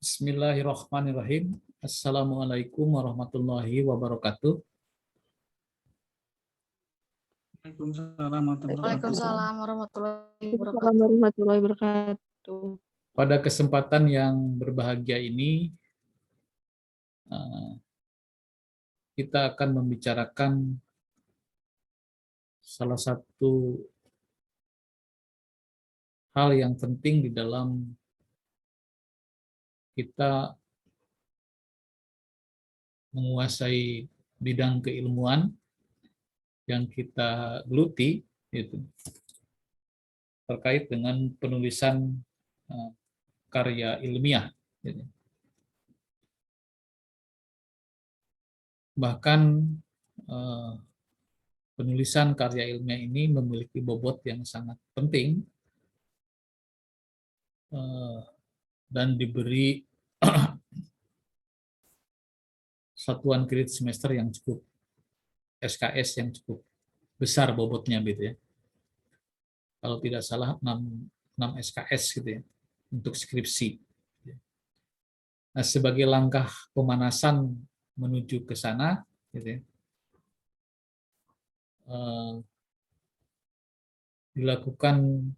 Bismillahirrahmanirrahim. Assalamualaikum warahmatullahi wabarakatuh. Waalaikumsalam warahmatullahi wabarakatuh. Assalamualaikum warahmatullahi wabarakatuh. Pada kesempatan yang berbahagia ini, kita akan membicarakan salah satu hal yang penting di dalam kita menguasai bidang keilmuan yang kita geluti, yaitu terkait dengan penulisan karya ilmiah. Bahkan penulisan karya ilmiah ini memiliki bobot yang sangat penting dan diberi satuan kredit semester yang cukup, SKS yang cukup besar bobotnya gitu ya. Kalau tidak salah 6 SKS gitu ya untuk skripsi. Nah, sebagai langkah pemanasan menuju ke sana gitu ya, dilakukan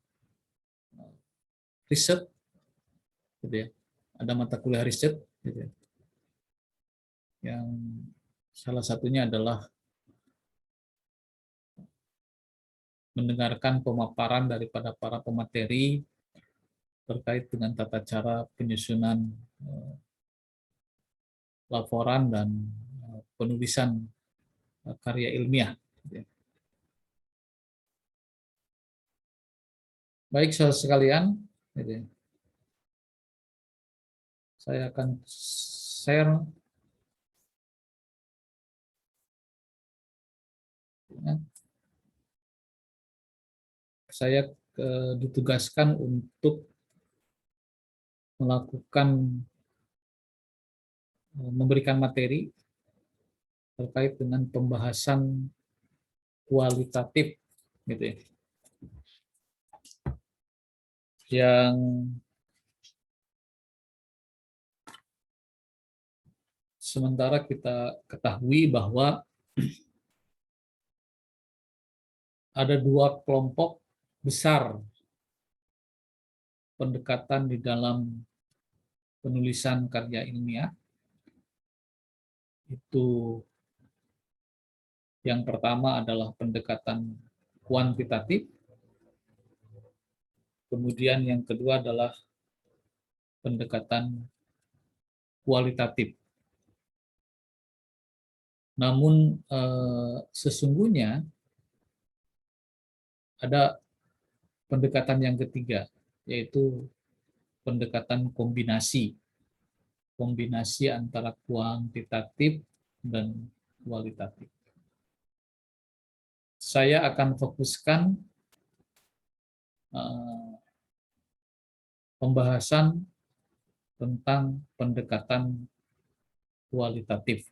riset gitu ya. Ada mata kuliah riset gitu ya, yang salah satunya adalah mendengarkan pemaparan daripada para pemateri terkait dengan tata cara penyusunan laporan dan penulisan karya ilmiah. Baik, saudara sekalian, saya akan share saya ditugaskan untuk memberikan materi terkait dengan pembahasan kualitatif gitu ya, yang sementara kita ketahui bahwa ada 2 kelompok besar pendekatan di dalam penulisan karya ilmiah. Itu yang pertama adalah pendekatan kuantitatif, kemudian yang kedua adalah pendekatan kualitatif. Namun sesungguhnya ada pendekatan yang ketiga, yaitu pendekatan kombinasi antara kuantitatif dan kualitatif. Saya akan fokuskan pembahasan tentang pendekatan kualitatif.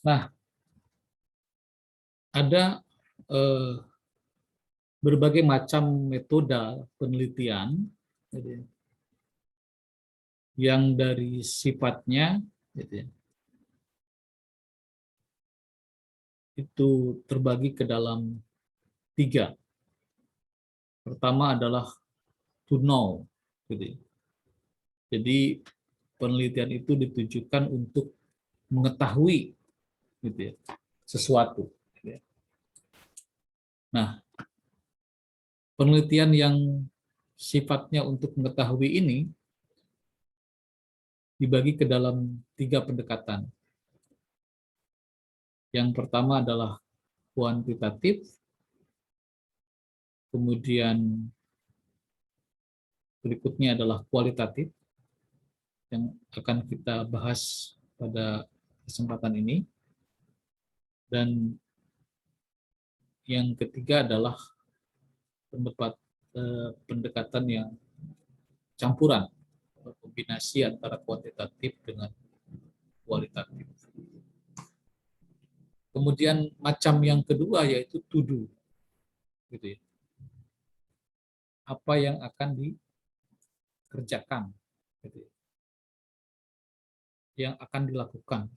Nah, ada berbagai macam metode penelitian yang dari sifatnya itu terbagi ke dalam 3. Pertama adalah to know. Jadi penelitian itu ditujukan untuk mengetahui sesuatu. Nah, penelitian yang sifatnya untuk mengetahui ini dibagi ke dalam 3 pendekatan. Yang pertama adalah kuantitatif, kemudian berikutnya adalah kualitatif, yang akan kita bahas pada kesempatan ini. Dan yang ketiga adalah pendekatan yang campuran, kombinasi antara kuantitatif dengan kualitatif. Kemudian macam yang kedua yaitu to do, gitu ya. Apa yang akan dikerjakan, gitu ya. Yang akan dilakukan.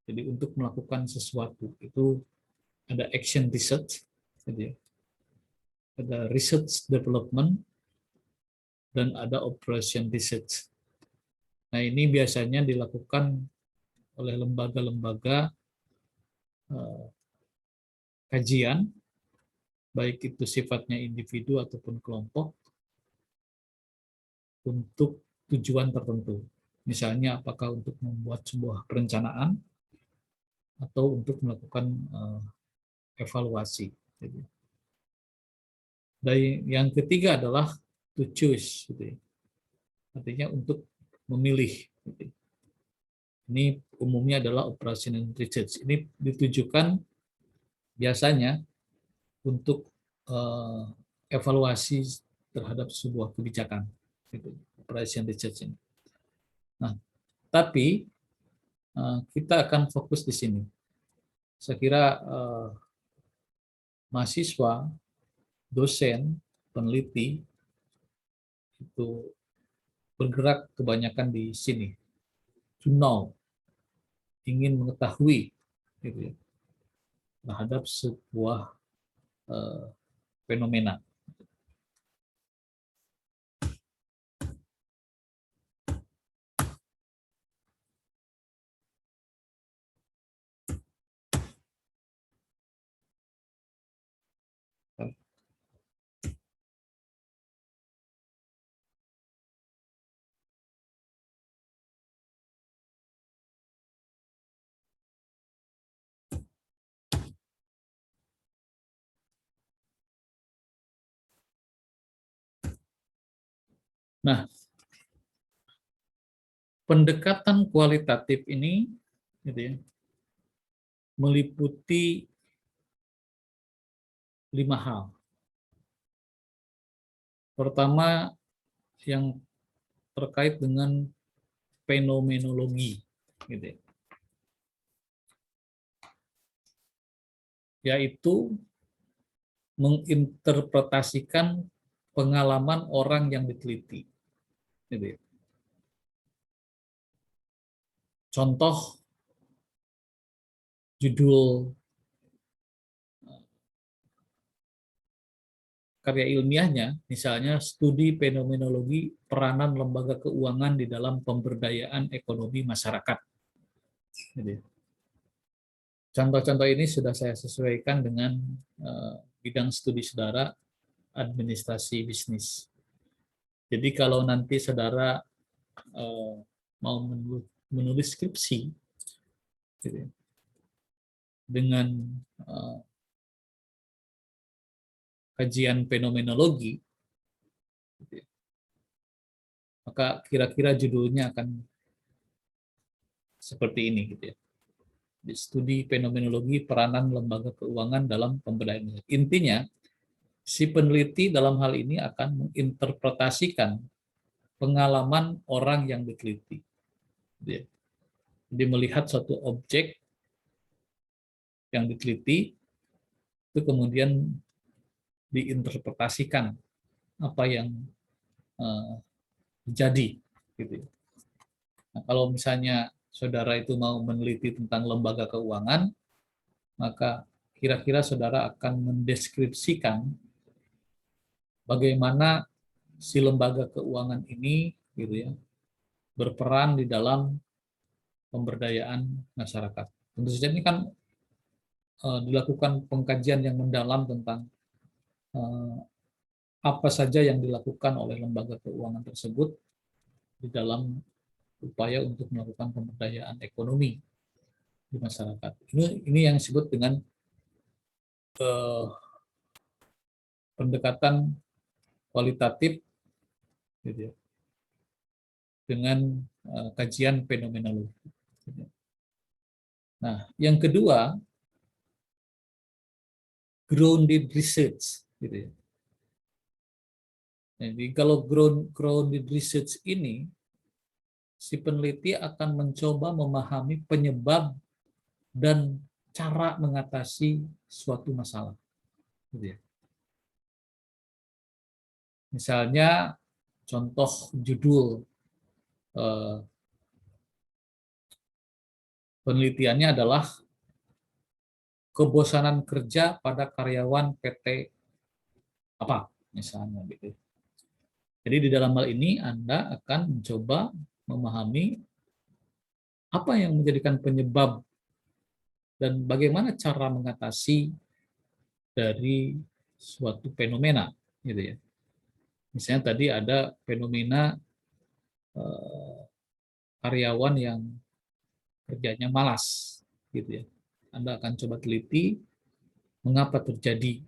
Jadi untuk melakukan sesuatu itu ada action research, gitu ya. Ada research development, dan ada operation research. Nah, ini biasanya dilakukan oleh lembaga-lembaga kajian, baik itu sifatnya individu ataupun kelompok, untuk tujuan tertentu. Misalnya apakah untuk membuat sebuah perencanaan atau untuk melakukan evaluasi. Dan yang ketiga adalah to choose, gitu ya. Artinya untuk memilih. Gitu. Ini umumnya adalah operational research. Ini ditujukan biasanya untuk evaluasi terhadap sebuah kebijakan, gitu, operation research ini. Nah, tapi kita akan fokus di sini. Saya kira mahasiswa, dosen, peneliti itu bergerak kebanyakan di sini, to know, ingin mengetahui, gitu ya, terhadap sebuah fenomena. Nah, pendekatan kualitatif ini, gitu ya, meliputi 5 hal. Pertama, yang terkait dengan fenomenologi, gitu ya, yaitu menginterpretasikan pengalaman orang yang diteliti. Gitu ya. Contoh judul karya ilmiahnya, misalnya studi fenomenologi peranan lembaga keuangan di dalam pemberdayaan ekonomi masyarakat. Gitu ya. Contoh-contoh ini sudah saya sesuaikan dengan bidang studi saudara administrasi bisnis. Jadi kalau nanti saudara mau menulis skripsi, gitu ya, dengan kajian fenomenologi, gitu ya, maka kira-kira judulnya akan seperti ini, gitu ya. Studi fenomenologi peranan lembaga keuangan dalam pemberdayaan. Intinya, si peneliti dalam hal ini akan menginterpretasikan pengalaman orang yang diteliti. Jadi melihat suatu objek yang diteliti, itu kemudian diinterpretasikan apa yang terjadi. Gitu. Nah, kalau misalnya saudara itu mau meneliti tentang lembaga keuangan, maka kira-kira saudara akan mendeskripsikan bagaimana si lembaga keuangan ini, gitu ya, berperan di dalam pemberdayaan masyarakat. Tentu saja ini kan dilakukan pengkajian yang mendalam tentang apa saja yang dilakukan oleh lembaga keuangan tersebut di dalam upaya untuk melakukan pemberdayaan ekonomi di masyarakat. Ini yang disebut dengan pendekatan kualitatif, gitu ya, dengan kajian fenomenologi. Nah, yang kedua, grounded research, gitu ya. Jadi kalau grounded research ini si peneliti akan mencoba memahami penyebab dan cara mengatasi suatu masalah. Gitu ya. Misalnya contoh judul penelitiannya adalah kebosanan kerja pada karyawan PT apa misalnya gitu. Jadi di dalam hal ini Anda akan mencoba memahami apa yang menjadikan penyebab dan bagaimana cara mengatasi dari suatu fenomena gitu ya. Misalnya tadi ada fenomena karyawan yang kerjanya malas gitu ya. Anda akan coba teliti mengapa terjadi,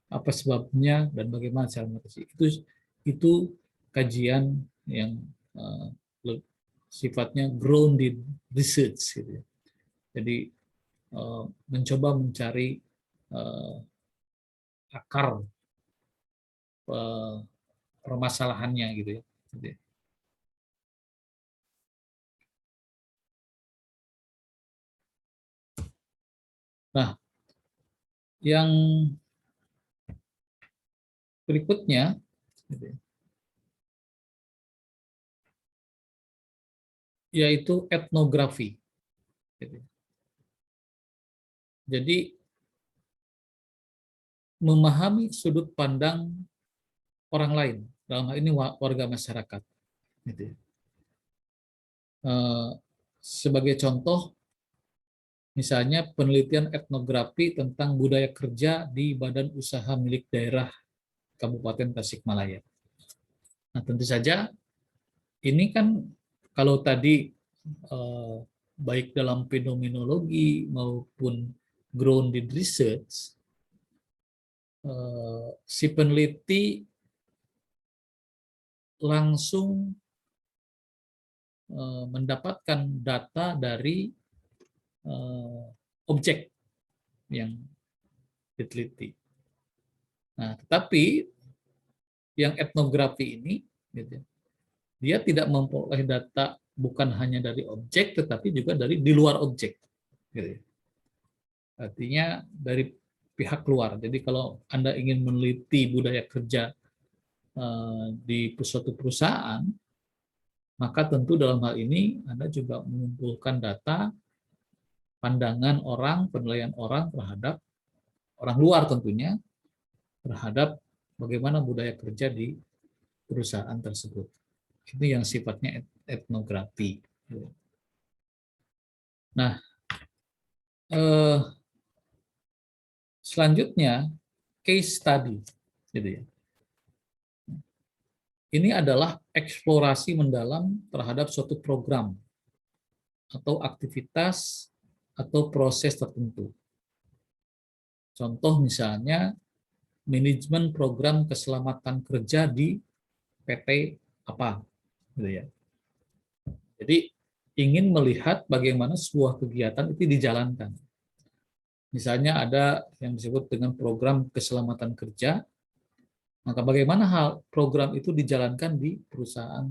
apa sebabnya dan bagaimana cara mengatasi. Itu kajian yang sifatnya grounded research gitu ya. Jadi mencoba mencari akar permasalahannya gitu ya. Nah, yang berikutnya gitu ya, yaitu etnografi. Gitu. Jadi memahami sudut pandang orang lain, dalam hal ini warga masyarakat. Gitu ya. Sebagai contoh, misalnya penelitian etnografi tentang budaya kerja di badan usaha milik daerah Kabupaten Tasikmalaya. Nah, tentu saja ini kan kalau tadi baik dalam fenomenologi maupun grounded research, si peneliti langsung mendapatkan data dari objek yang diteliti. Nah, tetapi yang etnografi ini, gitu, dia tidak memperoleh data bukan hanya dari objek, tetapi juga dari di luar objek. Gitu. Artinya dari pihak luar. Jadi kalau Anda ingin meneliti budaya kerja di suatu perusahaan, maka tentu dalam hal ini Anda juga mengumpulkan data, pandangan orang, penilaian orang terhadap orang luar tentunya, terhadap bagaimana budaya kerja di perusahaan tersebut. Itu yang sifatnya etnografi. Nah, selanjutnya case study, gitu ya. Ini adalah eksplorasi mendalam terhadap suatu program atau aktivitas atau proses tertentu. Contoh misalnya manajemen program keselamatan kerja di PT apa, gitu ya. Jadi ingin melihat bagaimana sebuah kegiatan itu dijalankan. Misalnya ada yang disebut dengan program keselamatan kerja, maka bagaimana hal program itu dijalankan di perusahaan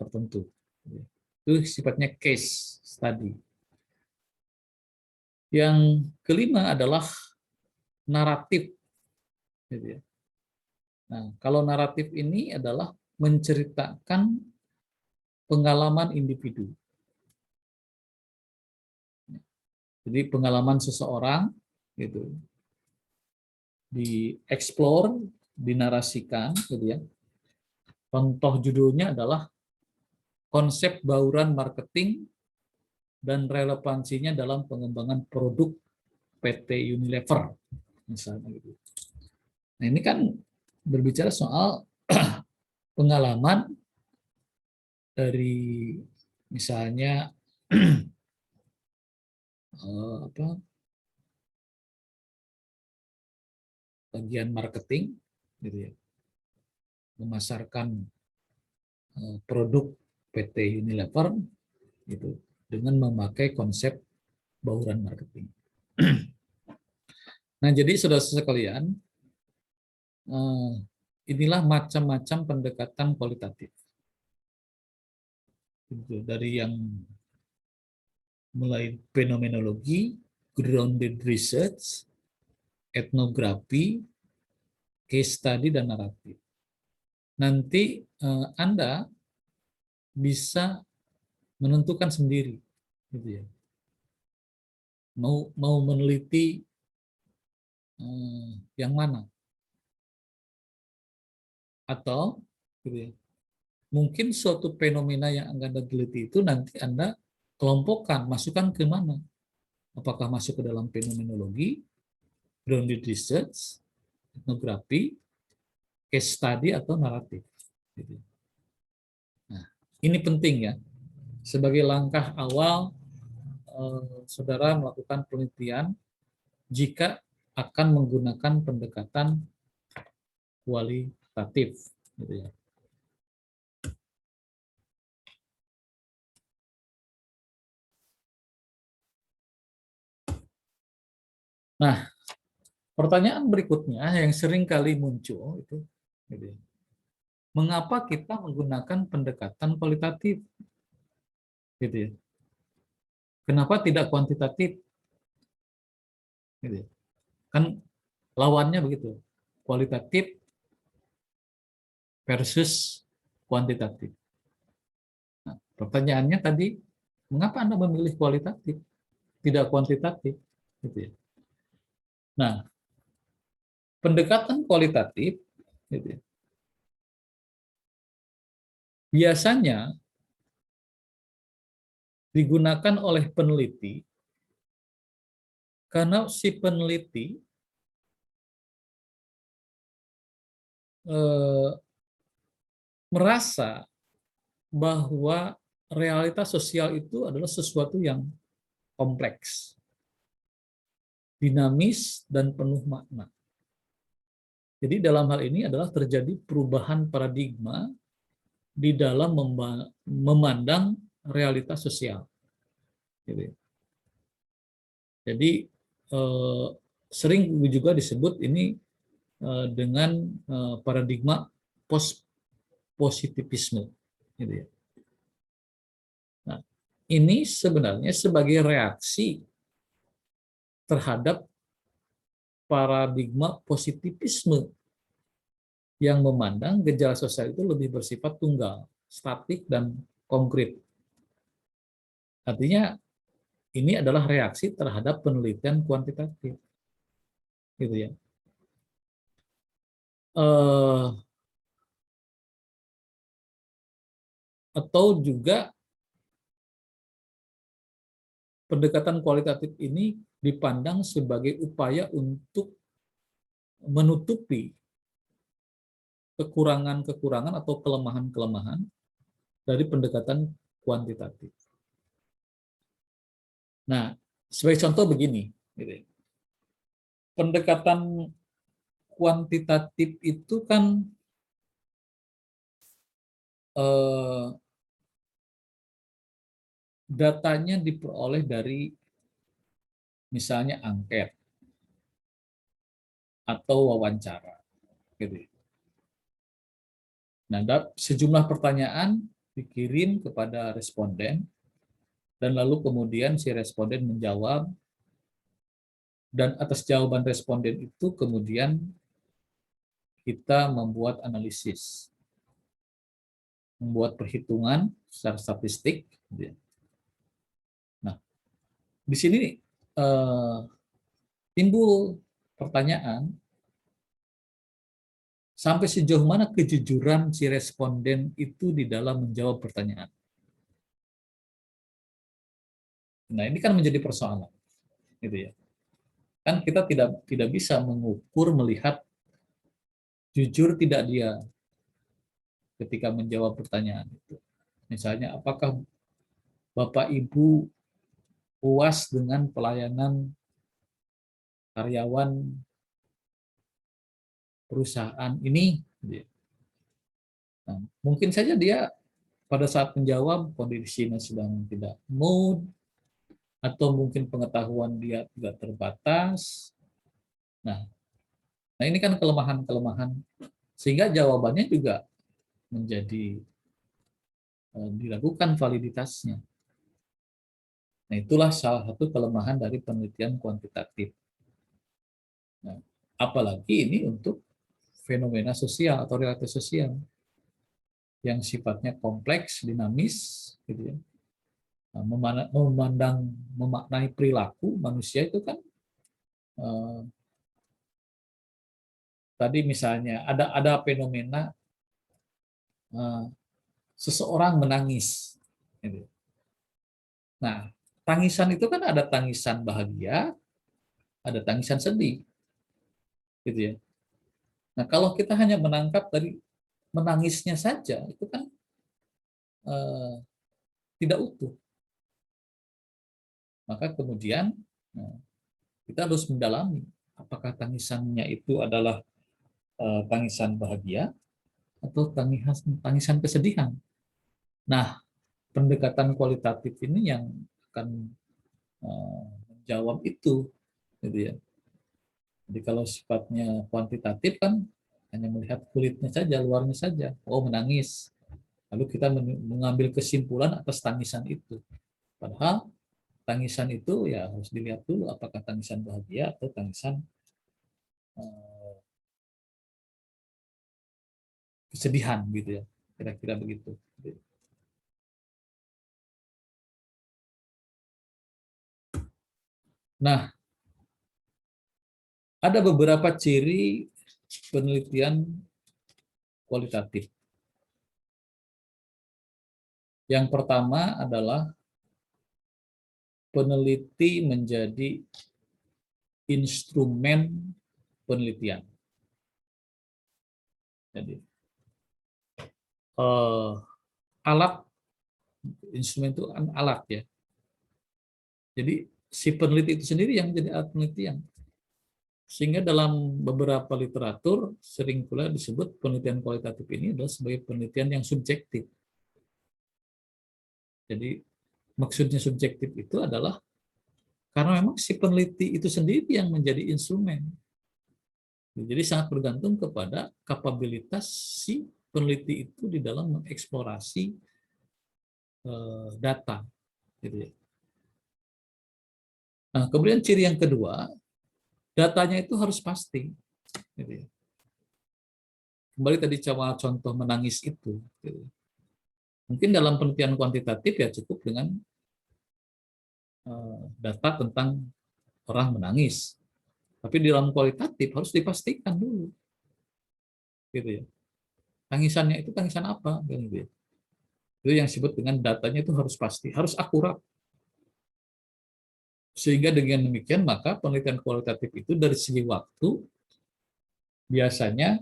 tertentu. Itu sifatnya case study. Yang kelima adalah naratif. Nah, kalau naratif ini adalah menceritakan pengalaman individu. Jadi pengalaman seseorang gitu dieksplor, dinarasikan gitu ya. Contoh judulnya adalah konsep bauran marketing dan relevansinya dalam pengembangan produk PT Unilever misalnya gitu. Nah, ini kan berbicara soal pengalaman dari misalnya bagian marketing gitu ya, memasarkan produk PT Unilever gitu dengan memakai konsep bauran marketing. Nah, jadi saudara-saudara sekalian, inilah macam-macam pendekatan kualitatif. Gitu. Dari yang mulai fenomenologi, grounded research, etnografi, case study, dan naratif. Nanti Anda bisa menentukan sendiri, gitu ya. Mau meneliti yang mana, atau gitu ya, mungkin suatu fenomena yang Anda teliti itu nanti Anda kelompokkan, masukkan ke mana? Apakah masuk ke dalam fenomenologi, grounded research, etnografi, case study, atau naratif. Gitu. Nah, ini penting ya, sebagai langkah awal saudara melakukan penelitian jika akan menggunakan pendekatan kualitatif. Gitu ya. Nah, pertanyaan berikutnya yang sering kali muncul itu, gitu ya, mengapa kita menggunakan pendekatan kualitatif? Gitu ya. Kenapa tidak kuantitatif? Gitu ya. Kan lawannya begitu, kualitatif versus kuantitatif. Nah, pertanyaannya tadi, mengapa Anda memilih kualitatif, tidak kuantitatif? Gitu ya. Nah, pendekatan kualitatif gitu ya, biasanya digunakan oleh peneliti karena si peneliti merasa bahwa realitas sosial itu adalah sesuatu yang kompleks, dinamis, dan penuh makna. Jadi dalam hal ini adalah terjadi perubahan paradigma di dalam memandang realitas sosial. Jadi sering juga disebut ini dengan paradigma post-positivisme. Gitu ya. Nah, ini sebenarnya sebagai reaksi terhadap paradigma positivisme yang memandang gejala sosial itu lebih bersifat tunggal, statik, dan konkret. Artinya ini adalah reaksi terhadap penelitian kuantitatif, gitu ya. Atau juga pendekatan kualitatif ini dipandang sebagai upaya untuk menutupi kekurangan-kekurangan atau kelemahan-kelemahan dari pendekatan kuantitatif. Nah, sebagai contoh begini, pendekatan kuantitatif itu kan datanya diperoleh dari misalnya angket atau wawancara. Gitu. Nah, sejumlah pertanyaan dikirim kepada responden, dan lalu kemudian si responden menjawab, dan atas jawaban responden itu kemudian kita membuat analisis, membuat perhitungan secara statistik. Nah, di sini timbul pertanyaan, sampai sejauh mana kejujuran si responden itu di dalam menjawab pertanyaan. Nah, ini kan menjadi persoalan, gitu ya. Kan kita tidak bisa mengukur, melihat jujur tidak dia ketika menjawab pertanyaan itu. Misalnya, apakah Bapak Ibu puas dengan pelayanan karyawan perusahaan ini? Nah, mungkin saja dia pada saat menjawab kondisinya sedang tidak mood, atau mungkin pengetahuan dia tidak terbatas. Nah ini kan kelemahan-kelemahan, sehingga jawabannya juga menjadi diragukan validitasnya. Nah, itulah salah satu kelemahan dari penelitian kuantitatif. Nah, apalagi ini untuk fenomena sosial atau realitas sosial yang sifatnya kompleks, dinamis, gitu ya. Nah, memaknai perilaku manusia itu kan tadi misalnya ada fenomena seseorang menangis. Gitu. Nah, tangisan itu kan ada tangisan bahagia, ada tangisan sedih, gitu ya. Nah, kalau kita hanya menangkap dari menangisnya saja, itu kan tidak utuh. Maka kemudian kita harus mendalami apakah tangisannya itu adalah tangisan bahagia atau tangisan kesedihan. Nah, pendekatan kualitatif ini yang akan menjawab itu, gitu ya. Jadi kalau sifatnya kuantitatif kan hanya melihat kulitnya saja, luarnya saja. Oh, menangis. Lalu kita mengambil kesimpulan atas tangisan itu. Padahal tangisan itu ya harus dilihat dulu apakah tangisan bahagia atau tangisan kesedihan, gitu ya. Kira-kira begitu. Nah, ada beberapa ciri penelitian kualitatif. Yang pertama adalah peneliti menjadi instrumen penelitian. Jadi alat, instrumen itu alat ya. Jadi si peneliti itu sendiri yang menjadi alat penelitian. Sehingga dalam beberapa literatur sering pula disebut penelitian kualitatif ini adalah sebagai penelitian yang subjektif. Jadi maksudnya subjektif itu adalah karena memang si peneliti itu sendiri yang menjadi instrumen. Jadi sangat bergantung kepada kapabilitas si peneliti itu di dalam mengeksplorasi data. Gitu ya. Nah, kemudian ciri yang kedua, datanya itu harus pasti. Gitu ya. Kembali tadi contoh menangis itu. Gitu. Mungkin dalam penelitian kuantitatif ya cukup dengan data tentang orang menangis. Tapi di dalam kualitatif harus dipastikan dulu. Gitu ya. Tangisannya itu tangisan apa? Gitu ya. Itu yang disebut dengan datanya itu harus pasti, harus akurat. Sehingga dengan demikian maka penelitian kualitatif itu dari segi waktu biasanya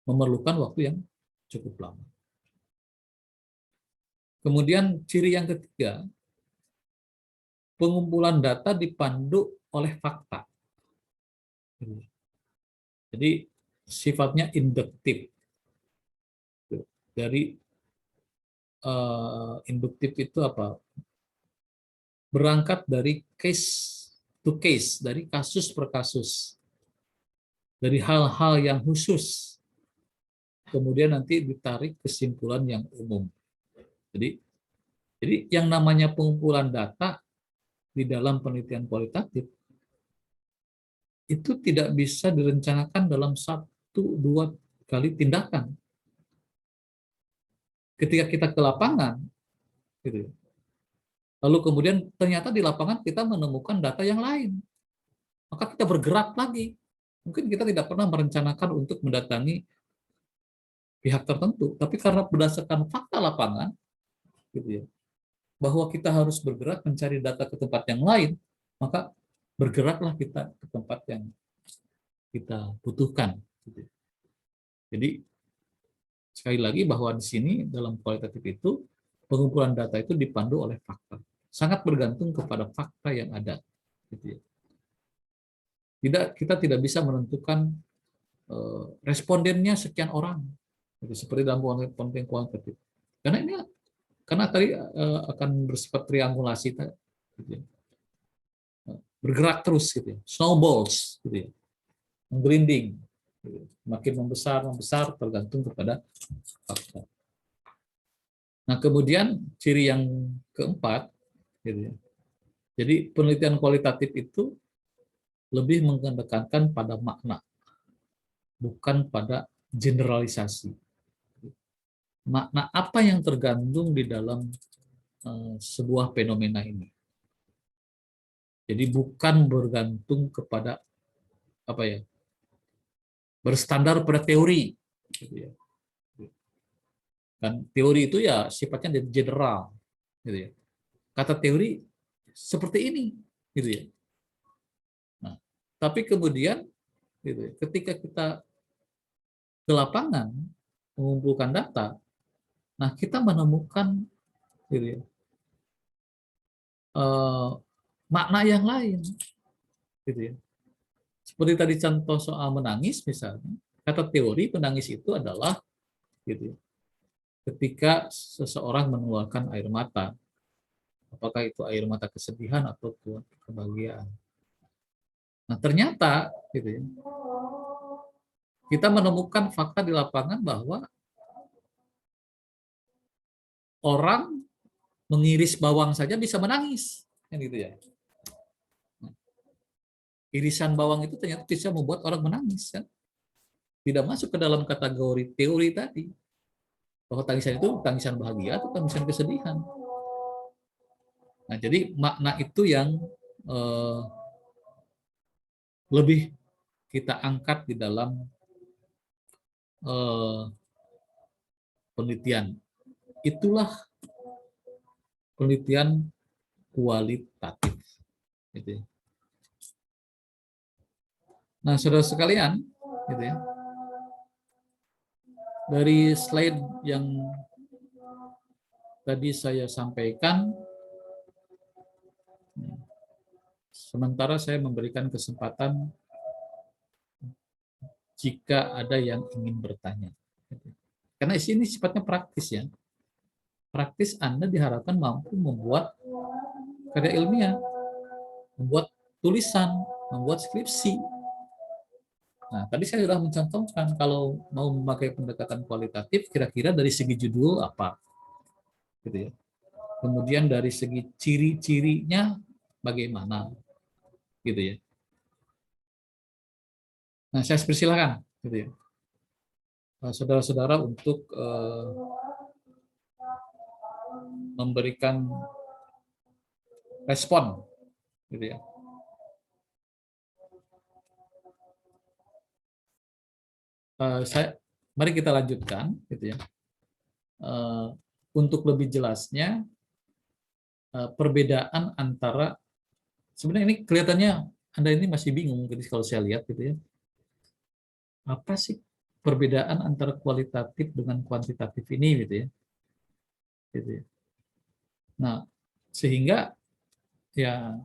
memerlukan waktu yang cukup lama. Kemudian ciri yang ketiga, pengumpulan data dipandu oleh fakta. Jadi sifatnya induktif. Dari induktif itu apa? Berangkat dari case to case, dari kasus per kasus, dari hal-hal yang khusus, kemudian nanti ditarik kesimpulan yang umum. Jadi yang namanya pengumpulan data di dalam penelitian kualitatif itu tidak bisa direncanakan dalam 1-2 kali tindakan. Ketika kita ke lapangan, gitu, lalu kemudian ternyata di lapangan kita menemukan data yang lain, maka kita bergerak lagi. Mungkin kita tidak pernah merencanakan untuk mendatangi pihak tertentu, tapi karena berdasarkan fakta lapangan, gitu ya, bahwa kita harus bergerak mencari data ke tempat yang lain, maka bergeraklah kita ke tempat yang kita butuhkan. Gitu. Jadi sekali lagi bahwa di sini dalam kualitatif itu pengumpulan data itu dipandu oleh fakta, sangat bergantung kepada fakta yang ada. Gitu ya. Kita tidak bisa menentukan respondennya sekian orang, gitu, seperti dalam penelitian kualitatif. Karena tadi akan bersifat triangulasi, gitu ya. Bergerak terus, gitu ya. Snowballs, gitu ya. Menggelinding. Makin membesar tergantung kepada faktor. Nah, kemudian ciri yang keempat, gitu ya. Jadi penelitian kualitatif itu lebih menekankan pada makna, bukan pada generalisasi. Makna apa yang tergantung di dalam sebuah fenomena ini. Jadi bukan bergantung kepada apa ya, berstandar pada teori, gitu ya. Dan teori itu ya sifatnya general, gitu ya. Kata teori seperti ini, gitu ya. Nah, tapi kemudian, gitu ya, ketika kita ke lapangan mengumpulkan data, nah kita menemukan, gitu ya, makna yang lain, gitu ya. Seperti tadi contoh soal menangis misalnya, kata teori menangis itu adalah, gitu ya, ketika seseorang mengeluarkan air mata, apakah itu air mata kesedihan atau kebahagiaan. Nah ternyata, gitu ya, kita menemukan fakta di lapangan bahwa orang mengiris bawang saja bisa menangis, kan gitu ya. Irisan bawang itu ternyata bisa membuat orang menangis, kan? Tidak masuk ke dalam kategori teori tadi bahwa tangisan itu tangisan bahagia atau tangisan kesedihan. Nah, jadi makna itu yang lebih kita angkat di dalam penelitian. Itulah penelitian kualitatif. Gitu ya. Nah, saudara sekalian, gitu ya, dari slide yang tadi saya sampaikan, sementara saya memberikan kesempatan jika ada yang ingin bertanya. Karena ini sifatnya praktis ya. Praktis Anda diharapkan mampu membuat karya ilmiah, membuat tulisan, membuat skripsi. Nah, tadi saya sudah mencontohkan kalau mau memakai pendekatan kualitatif, kira-kira dari segi judul apa, gitu ya. Kemudian dari segi ciri-cirinya bagaimana, gitu ya. Nah, saya persilakan, gitu ya, saudara-saudara untuk memberikan respon, gitu ya. Mari kita lanjutkan, gitu ya. Untuk lebih jelasnya, perbedaan antara, sebenarnya ini kelihatannya Anda ini masih bingung, jadi kalau saya lihat, gitu ya, apa sih perbedaan antara kualitatif dengan kuantitatif ini, gitu ya. Gitu ya. Nah, sehingga ya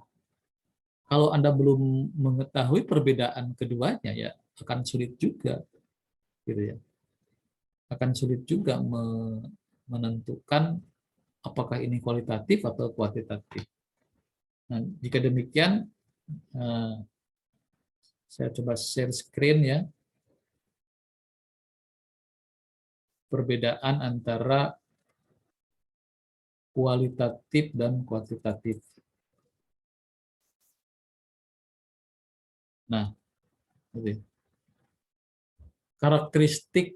kalau Anda belum mengetahui perbedaan keduanya, ya akan sulit juga, gitu ya. Akan sulit juga menentukan apakah ini kualitatif atau kuantitatif. Nah, jika demikian, saya coba share screen ya. Perbedaan antara kualitatif dan kuantitatif. Nah, gitu. Karakteristik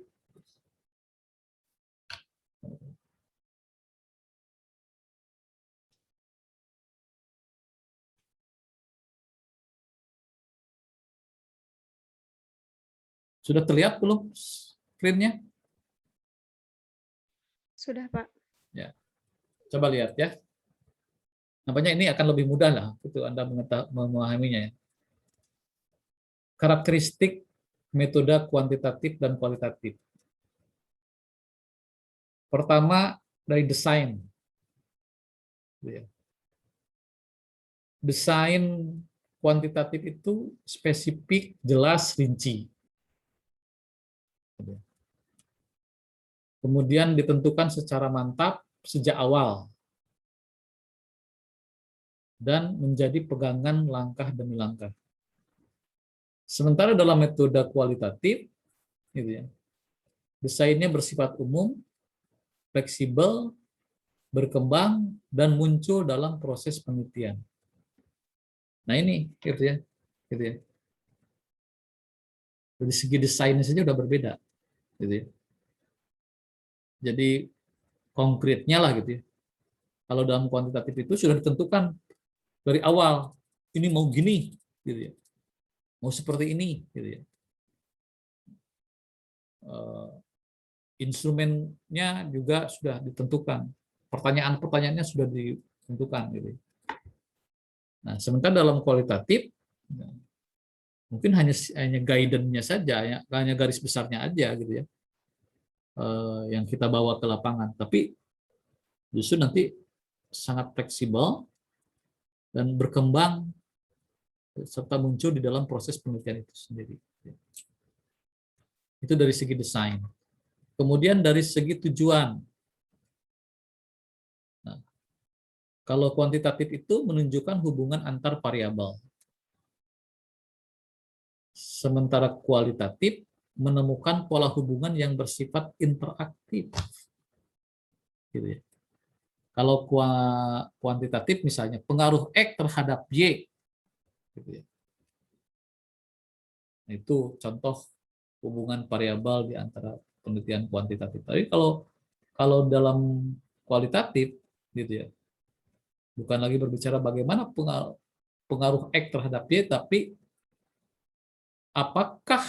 sudah terlihat belum screen-nya? Sudah, Pak. Ya, coba lihat ya. Nampaknya ini akan lebih mudah lah, itu Anda memahaminya ya. Karakteristik metode kuantitatif dan kualitatif. Pertama dari desain. Desain kuantitatif itu spesifik, jelas, rinci. Kemudian ditentukan secara mantap sejak awal dan menjadi pegangan langkah demi langkah. Sementara dalam metode kualitatif, gitu ya. Desainnya bersifat umum, fleksibel, berkembang, dan muncul dalam proses penelitian. Nah ini, gitu ya. Dari segi desainnya saja udah berbeda, gitu ya. Jadi konkretnya lah gitu ya. Kalau dalam kuantitatif itu sudah ditentukan dari awal, ini mau gini, gitu ya. Mau seperti ini, gitu ya. Instrumennya juga sudah ditentukan. Pertanyaan-pertanyaannya sudah ditentukan, gitu ya. Nah, sementara dalam kualitatif mungkin hanya guidance-nya saja, hanya garis besarnya aja gitu ya, yang kita bawa ke lapangan. Tapi justru nanti sangat fleksibel dan berkembang serta muncul di dalam proses penelitian itu sendiri. Itu dari segi desain. Kemudian dari segi tujuan. Nah, kalau kuantitatif itu menunjukkan hubungan antar variabel. Sementara kualitatif menemukan pola hubungan yang bersifat interaktif. Gitu ya. Kalau kuantitatif misalnya pengaruh X terhadap Y, gitu ya. Itu contoh hubungan variabel di antara penelitian kuantitatif. Tapi kalau dalam kualitatif, gitu ya, bukan lagi berbicara bagaimana pengaruh X terhadap Y, tapi apakah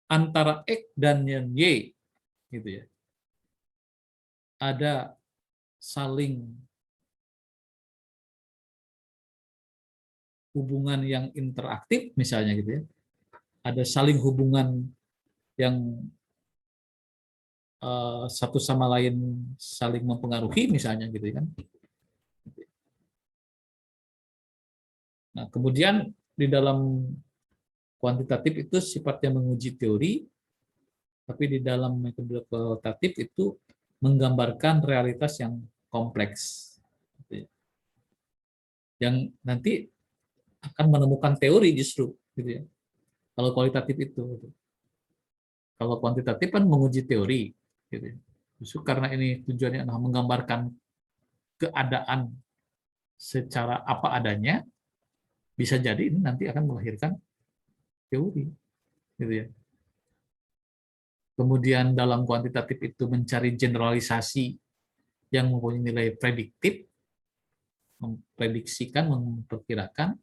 antara X dan Y, gitu ya, ada saling hubungan yang interaktif misalnya gitu ya, ada saling hubungan yang satu sama lain saling mempengaruhi misalnya gitu kan. Nah, kemudian di dalam kuantitatif itu sifatnya menguji teori, tapi di dalam metode kualitatif itu menggambarkan realitas yang kompleks, gitu ya. Yang nanti akan menemukan teori justru, gitu ya. Kalau kualitatif itu, gitu. Kalau kuantitatif kan menguji teori, gitu ya. Justru karena ini tujuannya adalah menggambarkan keadaan secara apa adanya, bisa jadi ini nanti akan melahirkan teori, gitu ya. Kemudian dalam kuantitatif itu mencari generalisasi yang mempunyai nilai prediktif, memprediksikan, memperkirakan.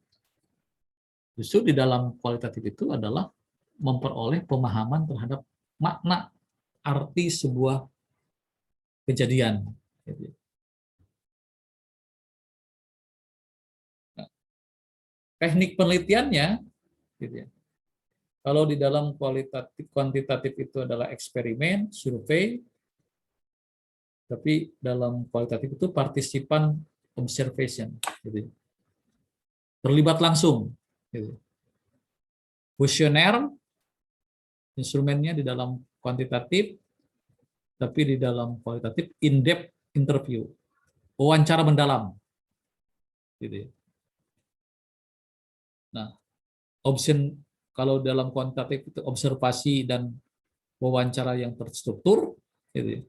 Justru di dalam kualitatif itu adalah memperoleh pemahaman terhadap makna arti sebuah kejadian. Nah, teknik penelitiannya, gitu ya. Kalau di dalam kuantitatif itu adalah eksperimen, survei, tapi dalam kualitatif itu partisipan observation, gitu. Terlibat langsung. Gitu. Kuesioner, instrumennya di dalam kuantitatif, tapi di dalam kualitatif in-depth interview, wawancara mendalam. Gitu. Nah, option kalau dalam kuantitatif itu observasi dan wawancara yang terstruktur, gitu.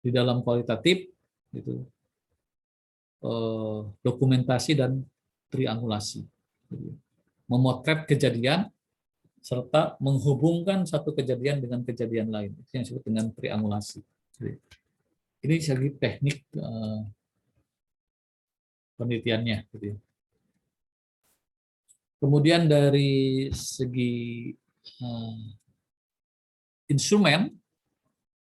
Di dalam kualitatif gitu, dokumentasi dan triangulasi, gitu. Memotret kejadian serta menghubungkan satu kejadian dengan kejadian lain, itu yang disebut dengan triangulasi. Gitu. Ini segi teknik penelitiannya. Gitu. Kemudian dari segi instrumen,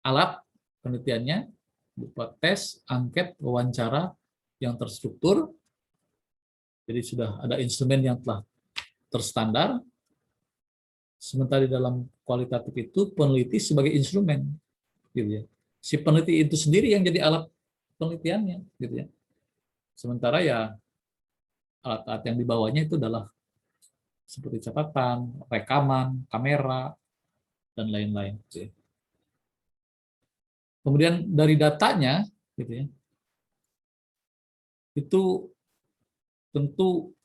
alat penelitiannya berupa tes, angket, wawancara yang terstruktur. Jadi sudah ada instrumen yang telah terstandar. Sementara di dalam kualitatif itu peneliti sebagai instrumen, gitu ya. Si peneliti itu sendiri yang jadi alat penelitiannya, gitu ya. Sementara ya alat-alat yang dibawanya itu adalah seperti catatan, rekaman, kamera, dan lain-lain. Gitu ya. Kemudian dari datanya, gitu ya, itu tentu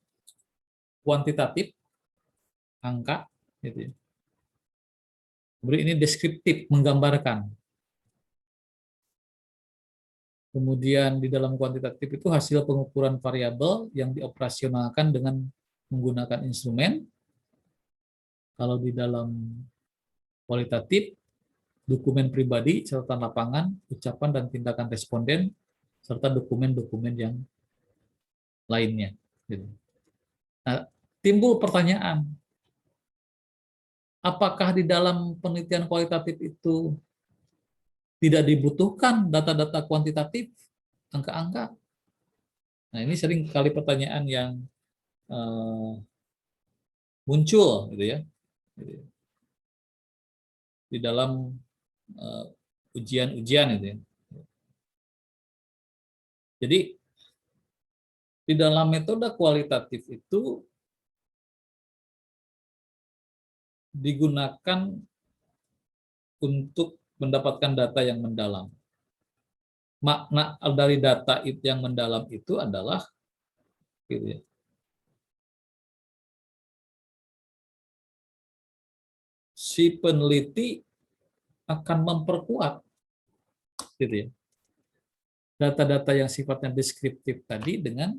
kuantitatif angka, gitu ya. Kemudian ini deskriptif, menggambarkan. Kemudian di dalam kuantitatif itu hasil pengukuran variabel yang dioperasionalkan dengan menggunakan instrumen. Kalau di dalam kualitatif, dokumen pribadi, catatan lapangan, ucapan dan tindakan responden, serta dokumen-dokumen yang lainnya. Gitu. Nah, timbul pertanyaan, apakah di dalam penelitian kualitatif itu tidak dibutuhkan data-data kuantitatif, angka-angka? Nah, ini sering kali pertanyaan yang muncul, gitu ya, di dalam ujian-ujian itu ya. Jadi di dalam metode kualitatif itu digunakan untuk mendapatkan data yang mendalam. Makna dari data yang mendalam itu adalah, gitu ya, si peneliti akan memperkuat, gitu ya, data-data yang sifatnya deskriptif tadi dengan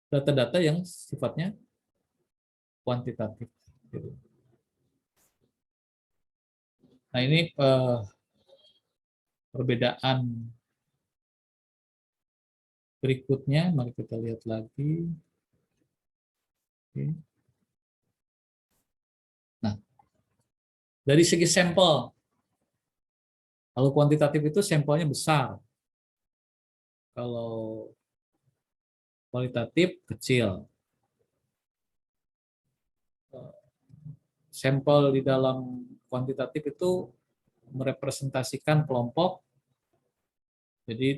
data-data yang sifatnya kuantitatif. Gitu. Nah, ini perbedaan berikutnya, mari kita lihat lagi. Oke. Nah, dari segi sampel, kalau kuantitatif itu sampelnya besar, kalau kualitatif kecil. Sampel di dalam kuantitatif itu merepresentasikan kelompok, jadi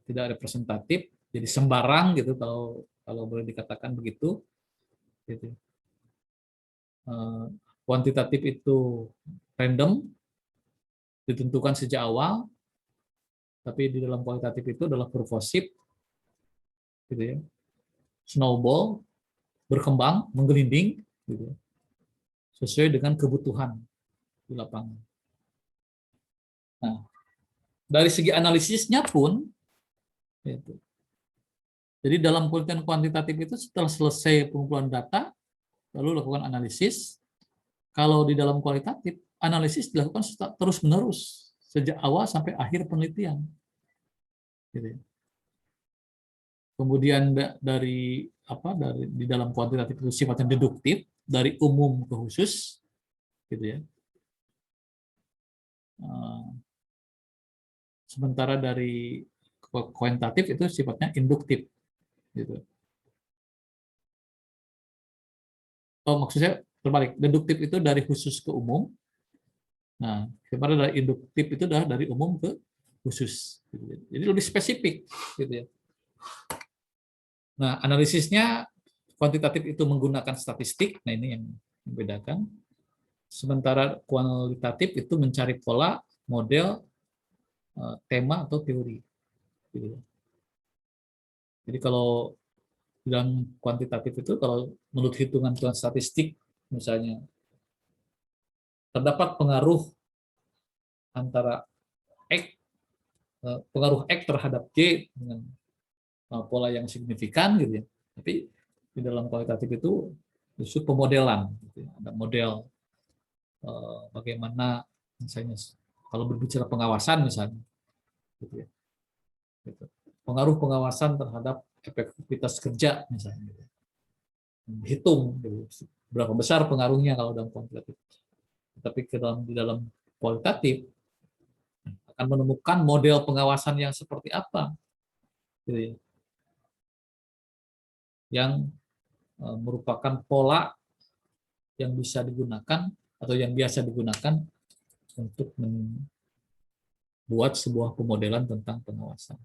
tidak representatif, jadi sembarang gitu kalau boleh dikatakan begitu. Gitu. Kuantitatif itu random, ditentukan sejak awal, tapi di dalam kualitatif itu adalah purposive, gitu ya, snowball, berkembang, menggelinding, gitu, sesuai dengan kebutuhan di lapangan. Nah, dari segi analisisnya pun, gitu. Jadi dalam penelitian kuantitatif itu setelah selesai pengumpulan data, lalu lakukan analisis. Kalau di dalam kualitatif, analisis dilakukan terus-menerus sejak awal sampai akhir penelitian. Gitu. Kemudian dari di dalam kuantitatif itu sifatnya deduktif, dari umum ke khusus, gitu ya. Sementara dari kuantitatif itu sifatnya induktif, gitu. Oh, maksudnya terbalik. Deduktif itu dari khusus ke umum. Nah, sementara dari induktif itu adalah dari umum ke khusus. Gitu. Jadi lebih spesifik, gitu ya. Nah, analisisnya kuantitatif itu menggunakan statistik. Nah, ini yang membedakan. Sementara kualitatif itu mencari pola, model, tema atau teori. Gitu. Jadi kalau dalam kuantitatif itu, kalau menurut hitungan statistik, misalnya terdapat pengaruh antara X, pengaruh X terhadap Y dengan pola yang signifikan, gitu ya. Tapi di dalam kualitatif itu justru pemodelan, gitu ya. Ada model bagaimana, misalnya kalau berbicara pengawasan misalnya, gitu ya. Gitu. Pengaruh pengawasan terhadap efektivitas kerja misalnya, gitu. Hitung gitu, berapa besar pengaruhnya kalau dalam kuantitatif. Tapi di dalam kualitatif akan menemukan model pengawasan yang seperti apa, gitu ya, yang merupakan pola yang bisa digunakan atau yang biasa digunakan untuk membuat sebuah pemodelan tentang pengawasan.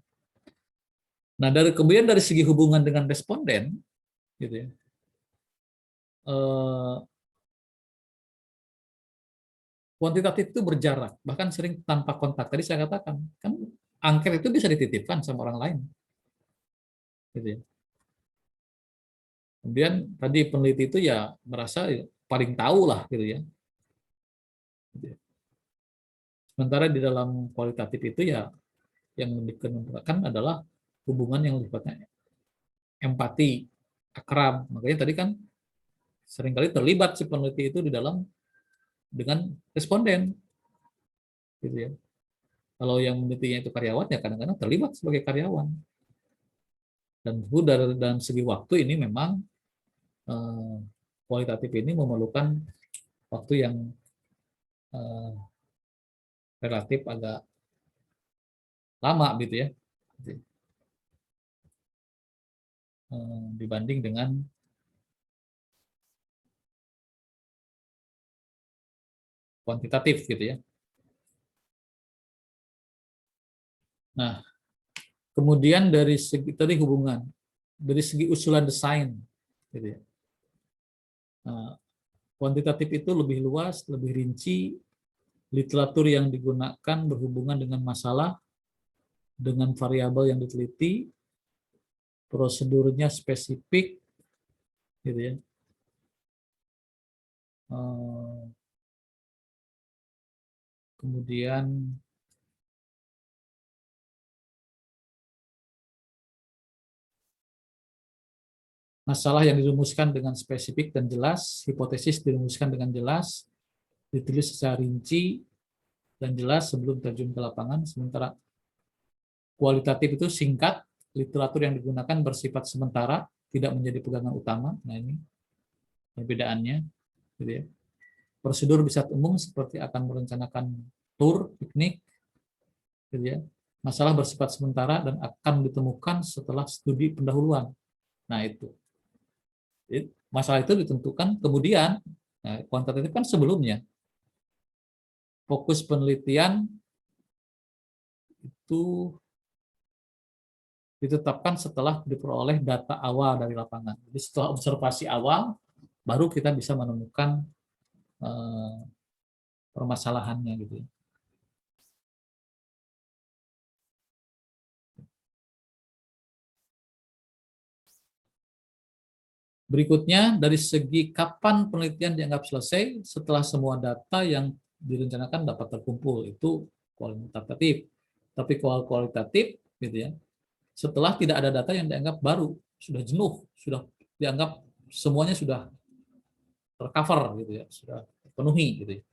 Nah, kemudian dari segi hubungan dengan responden, gitu ya, kuantitatif itu berjarak, bahkan sering tanpa kontak. Tadi saya katakan, kan angker itu bisa dititipkan sama orang lain. gitu ya. Kemudian tadi peneliti itu ya merasa paling tahu lah gitu ya. Sementara di dalam kualitatif itu ya yang dikemukakan adalah hubungan yang sifatnya empati, akrab. Makanya tadi kan seringkali terlibat si peneliti itu di dalam dengan responden, gitu ya. Kalau yang menelitinya itu karyawan ya kadang-kadang terlibat sebagai karyawan. Dan itu dalam segi waktu ini memang kualitatif ini memerlukan waktu yang relatif agak lama gitu ya, dibanding dengan kuantitatif gitu ya. Nah, kemudian dari segi tadi hubungan, dari segi usulan desain, gitu ya. Nah, kuantitatif itu lebih luas, lebih rinci, literatur yang digunakan berhubungan dengan masalah, dengan variabel yang diteliti, prosedurnya spesifik, gitu ya. Kemudian masalah yang dirumuskan dengan spesifik dan jelas, hipotesis dirumuskan dengan jelas, ditulis secara rinci dan jelas sebelum terjun ke lapangan, sementara kualitatif itu singkat, literatur yang digunakan bersifat sementara, tidak menjadi pegangan utama. Nah ini perbedaannya, gitu ya. Prosedur bersifat umum seperti akan merencanakan tur, piknik, gitu ya. Masalah bersifat sementara dan akan ditemukan setelah studi pendahuluan. Nah itu. Jadi, masalah itu ditentukan kemudian, nah, kuantitatif kan sebelumnya. Fokus penelitian itu ditetapkan setelah diperoleh data awal dari lapangan. Jadi setelah observasi awal, baru kita bisa menemukan permasalahannya gitu. Berikutnya, dari segi kapan penelitian dianggap selesai, setelah semua data yang direncanakan dapat terkumpul, itu kualitatif. Tapi kualitatif, gitu ya, setelah tidak ada data yang dianggap baru, sudah jenuh, sudah dianggap semuanya sudah tercover, gitu ya, sudah terpenuhi, gitu ya.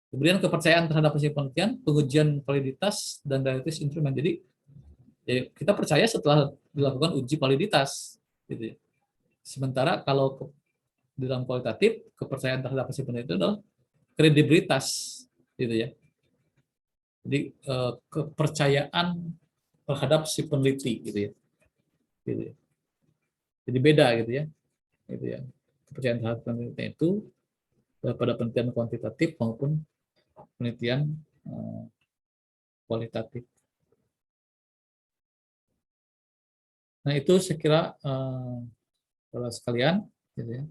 Kemudian kepercayaan terhadap hasil penelitian, pengujian validitas dan realitas instrumen. Jadi ya, kita percaya setelah dilakukan uji validitas, gitu ya. Sementara kalau di dalam kualitatif, kepercayaan terhadap hasil penelitian itu adalah kredibilitas, gitu ya. Jadi kepercayaan terhadap si peneliti, gitu ya. Gitu ya. Jadi beda, gitu ya. Gitu ya. Kepercayaan terhadap penelitian itu pada penelitian kuantitatif maupun penelitian kualitatif. Nah itu saya kira sekalian, gitu ya.